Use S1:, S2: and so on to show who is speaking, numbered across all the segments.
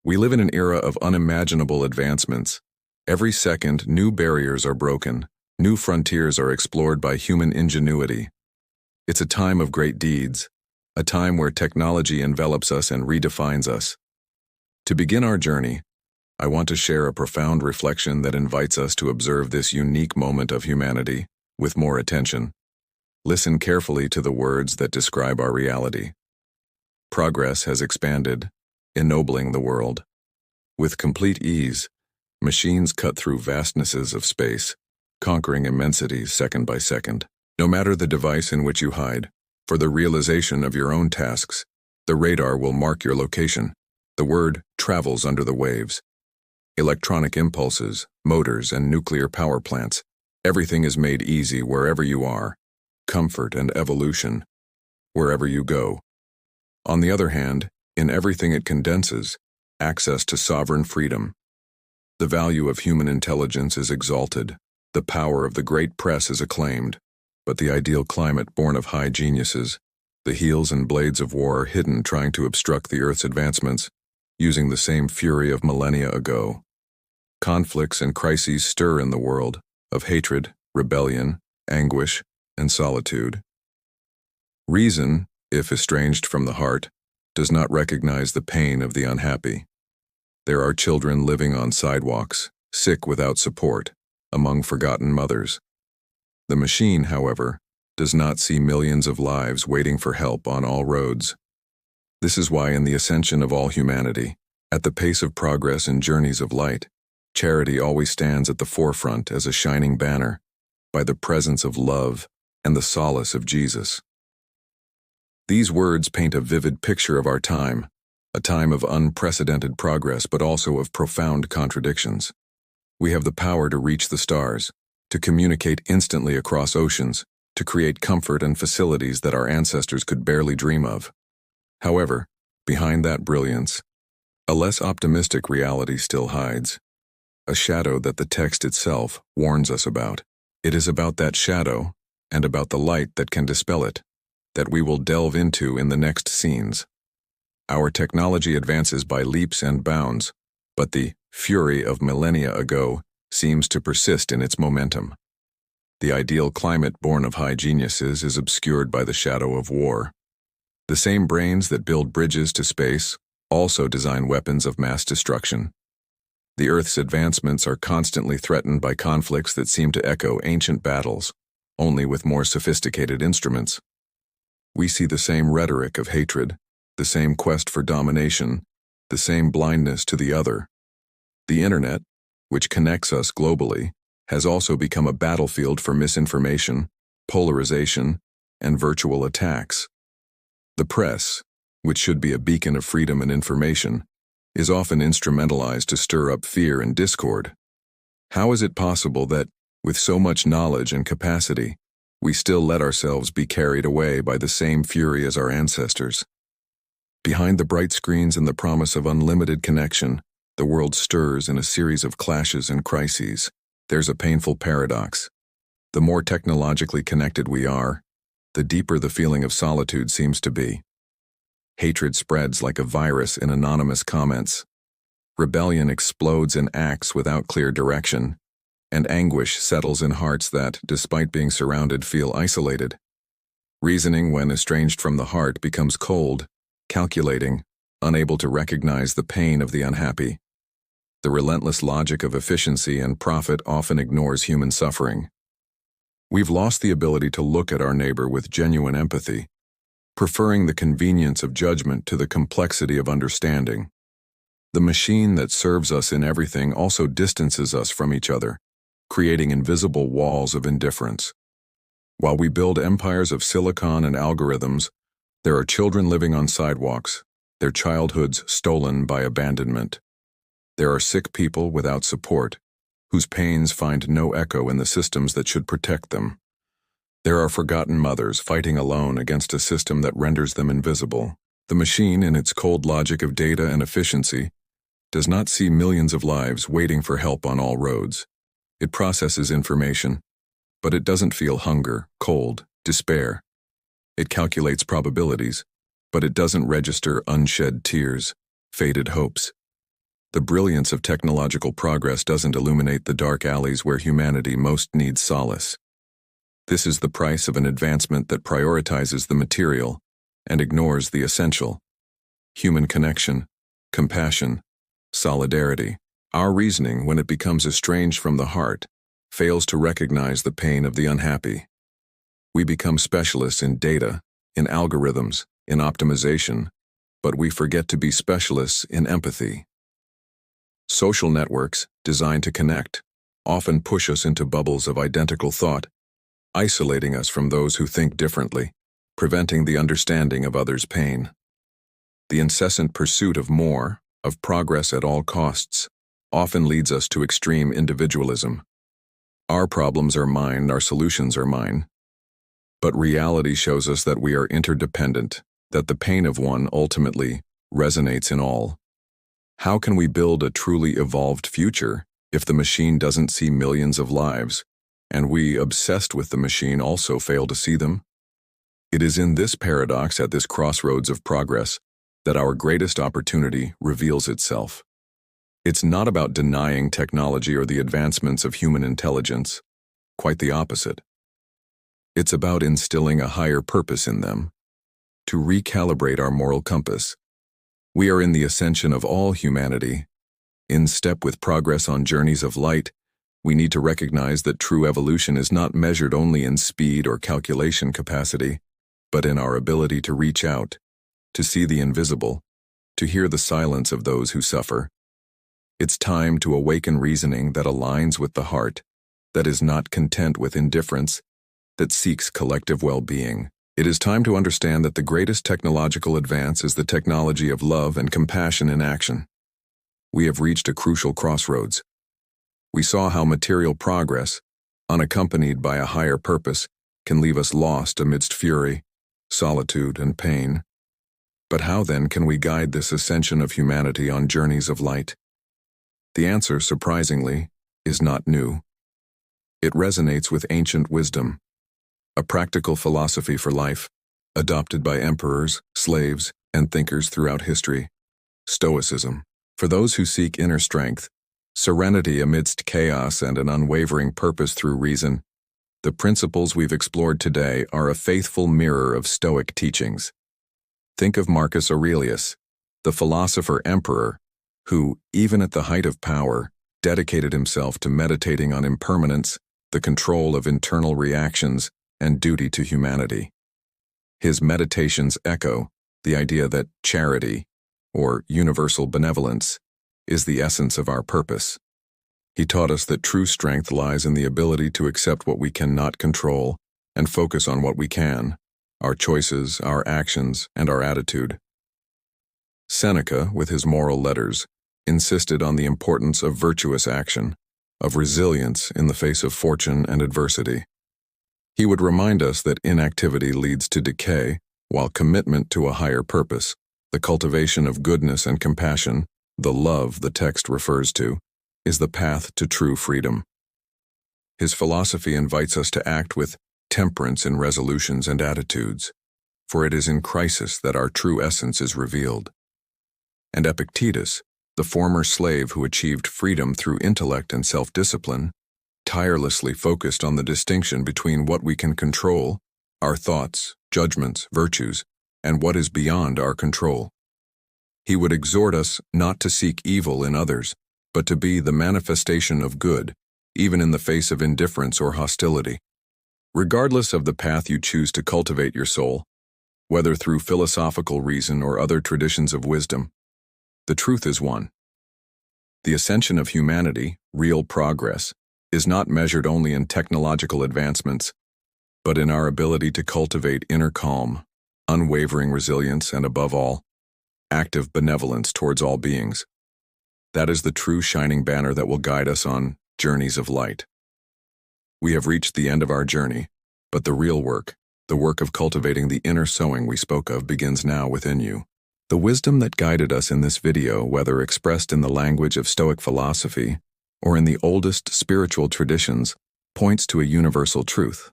S1: We live in an era of unimaginable advancements. Every second, new barriers are broken, new frontiers are explored by human ingenuity. It's a time of great deeds, a time where technology envelops us and redefines us. To begin our journey, I want to share a profound reflection that invites us to observe this unique moment of humanity with more attention. Listen carefully to the words that describe our reality. Progress has expanded, ennobling the world. With complete ease, machines cut through vastnesses of space, conquering immensities second by second. No matter the device in which you hide, for the realization of your own tasks, the radar will mark your location. The word travels under the waves. Electronic impulses, motors, and nuclear power plants, everything is made easy wherever you are. Comfort and evolution, wherever you go. On the other hand, in everything it condenses, access to sovereign freedom. The value of human intelligence is exalted, the power of the great press is acclaimed, but the ideal climate born of high geniuses, the heels and blades of war are hidden trying to obstruct the Earth's advancements, using the same fury of millennia ago. Conflicts and crises stir in the world, of hatred, rebellion, anguish, and solitude. Reason, if estranged from the heart, does not recognize the pain of the unhappy. There are children living on sidewalks, sick without support, among forgotten mothers. The machine, however, does not see millions of lives waiting for help on all roads. This is why in the ascension of all humanity, at the pace of progress and journeys of light, charity always stands at the forefront as a shining banner, by the presence of love and the solace of Jesus. These words paint a vivid picture of our time, a time of unprecedented progress but also of profound contradictions. We have the power to reach the stars, to communicate instantly across oceans, to create comfort and facilities that our ancestors could barely dream of. However, behind that brilliance, a less optimistic reality still hides, a shadow that the text itself warns us about. It is about that shadow, and about the light that can dispel it, that we will delve into in the next scenes. Our technology advances by leaps and bounds, but the fury of millennia ago seems to persist in its momentum. The ideal climate born of high geniuses is obscured by the shadow of war. The same brains that build bridges to space also design weapons of mass destruction. The Earth's advancements are constantly threatened by conflicts that seem to echo ancient battles, only with more sophisticated instruments. We see the same rhetoric of hatred, the same quest for domination, the same blindness to the other. The Internet, which connects us globally, has also become a battlefield for misinformation, polarization, and virtual attacks. The press, which should be a beacon of freedom and information, is often instrumentalized to stir up fear and discord. How is it possible that, with so much knowledge and capacity, we still let ourselves be carried away by the same fury as our ancestors? Behind the bright screens and the promise of unlimited connection, the world stirs in a series of clashes and crises. There's a painful paradox. The more technologically connected we are, the deeper the feeling of solitude seems to be. Hatred spreads like a virus in anonymous comments. Rebellion explodes in acts without clear direction, and anguish settles in hearts that, despite being surrounded, feel isolated. Reasoning, when estranged from the heart, becomes cold, calculating, unable to recognize the pain of the unhappy. The relentless logic of efficiency and profit often ignores human suffering. We've lost the ability to look at our neighbor with genuine empathy, preferring the convenience of judgment to the complexity of understanding. The machine that serves us in everything also distances us from each other, creating invisible walls of indifference. While we build empires of silicon and algorithms, there are children living on sidewalks, their childhoods stolen by abandonment. There are sick people without support, whose pains find no echo in the systems that should protect them. There are forgotten mothers fighting alone against a system that renders them invisible. The machine, in its cold logic of data and efficiency, does not see millions of lives waiting for help on all roads. It processes information, but it doesn't feel hunger, cold, despair. It calculates probabilities, but it doesn't register unshed tears, faded hopes, The brilliance of technological progress doesn't illuminate the dark alleys where humanity most needs solace. This is the price of an advancement that prioritizes the material and ignores the essential: human connection, compassion, solidarity. Our reasoning, when it becomes estranged from the heart, fails to recognize the pain of the unhappy. We become specialists in data, in algorithms, in optimization, but we forget to be specialists in empathy. Social networks, designed to connect, often push us into bubbles of identical thought, isolating us from those who think differently, preventing the understanding of others' pain. The incessant pursuit of more, of progress at all costs, often leads us to extreme individualism. Our problems are mine, our solutions are mine. But reality shows us that we are interdependent, that the pain of one ultimately resonates in all. How can we build a truly evolved future if the machine doesn't see millions of lives, and we, obsessed with the machine, also fail to see them? It is in this paradox, at this crossroads of progress, that our greatest opportunity reveals itself. It's not about denying technology or the advancements of human intelligence, quite the opposite. It's about instilling a higher purpose in them, to recalibrate our moral compass. We are in the ascension of all humanity. In step with progress on journeys of light, we need to recognize that true evolution is not measured only in speed or calculation capacity, but in our ability to reach out, to see the invisible, to hear the silence of those who suffer. It's time to awaken reasoning that aligns with the heart, that is not content with indifference, that seeks collective well-being. It is time to understand that the greatest technological advance is the technology of love and compassion in action. We have reached a crucial crossroads. We saw how material progress, unaccompanied by a higher purpose, can leave us lost amidst fury, solitude, and pain. But how then can we guide this ascension of humanity on journeys of light? The answer, surprisingly, is not new. It resonates with ancient wisdom, a practical philosophy for life, adopted by emperors, slaves, and thinkers throughout history. Stoicism. For those who seek inner strength, serenity amidst chaos, and an unwavering purpose through reason, the principles we've explored today are a faithful mirror of Stoic teachings. Think of Marcus Aurelius, the philosopher-emperor, who, even at the height of power, dedicated himself to meditating on impermanence, the control of internal reactions, and duty to humanity. His meditations echo the idea that charity, or universal benevolence, is the essence of our purpose. He taught us that true strength lies in the ability to accept what we cannot control and focus on what we can, our choices, our actions, and our attitude. Seneca, with his moral letters, insisted on the importance of virtuous action, of resilience in the face of fortune and adversity. He would remind us that inactivity leads to decay, while commitment to a higher purpose, the cultivation of goodness and compassion, the love the text refers to, is the path to true freedom. His philosophy invites us to act with temperance in resolutions and attitudes, for it is in crisis that our true essence is revealed. And Epictetus, the former slave who achieved freedom through intellect and self-discipline, tirelessly focused on the distinction between what we can control, our thoughts, judgments, virtues, and what is beyond our control. He would exhort us not to seek evil in others, but to be the manifestation of good, even in the face of indifference or hostility. Regardless of the path you choose to cultivate your soul, whether through philosophical reason or other traditions of wisdom, the truth is one. The ascension of humanity, real progress, is not measured only in technological advancements, but in our ability to cultivate inner calm, unwavering resilience, and above all, active benevolence towards all beings. That is the true shining banner that will guide us on journeys of light. We have reached the end of our journey, but the real work, the work of cultivating the inner sowing we spoke of, begins now within you. The wisdom that guided us in this video, whether expressed in the language of Stoic philosophy or in the oldest spiritual traditions, points to a universal truth.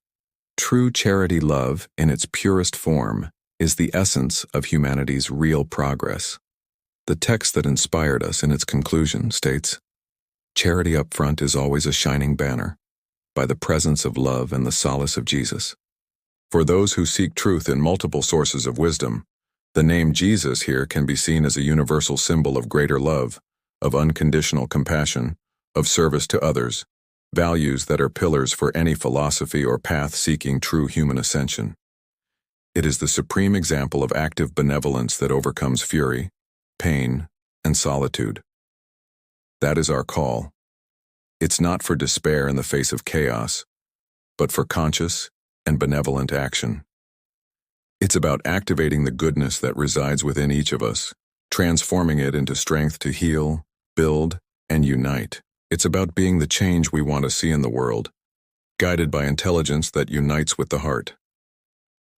S1: True charity love, in its purest form, is the essence of humanity's real progress. The text that inspired us in its conclusion states, "Charity up front is always a shining banner, by the presence of love and the solace of Jesus." For those who seek truth in multiple sources of wisdom, the name Jesus here can be seen as a universal symbol of greater love, of unconditional compassion, of service to others, values that are pillars for any philosophy or path seeking true human ascension. It is the supreme example of active benevolence that overcomes fury, pain, and solitude. That is our call. It's not for despair in the face of chaos, but for conscious and benevolent action. It's about activating the goodness that resides within each of us, transforming it into strength to heal, build, and unite. It's about being the change we want to see in the world, guided by intelligence that unites with the heart.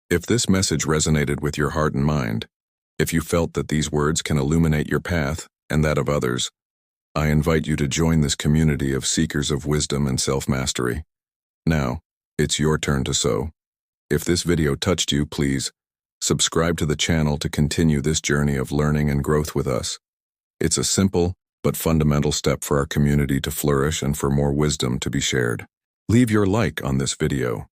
S1: If this message resonated with your heart and mind, if you felt that these words can illuminate your path and that of others, I invite you to join this community of seekers of wisdom and self-mastery. Now, it's your turn to sow. If this video touched you, please subscribe to the channel to continue this journey of learning and growth with us. It's a simple but fundamental step for our community to flourish and for more wisdom to be shared. Leave your like on this video.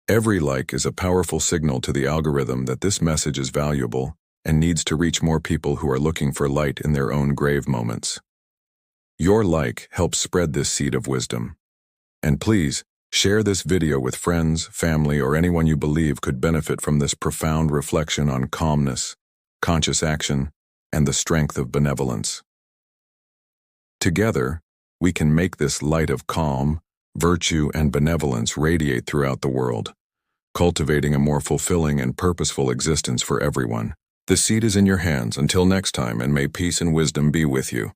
S1: Every like is a powerful signal to the algorithm that this message is valuable and needs to reach more people who are looking for light in their own grave moments. Your like helps spread this seed of wisdom. And please, share this video with friends, family, or anyone you believe could benefit from this profound reflection on calmness, conscious action, and the strength of benevolence. Together, we can make this light of calm, virtue, and benevolence radiate throughout the world, cultivating a more fulfilling and purposeful existence for everyone. The seed is in your hands. Until next time, and may peace and wisdom be with you.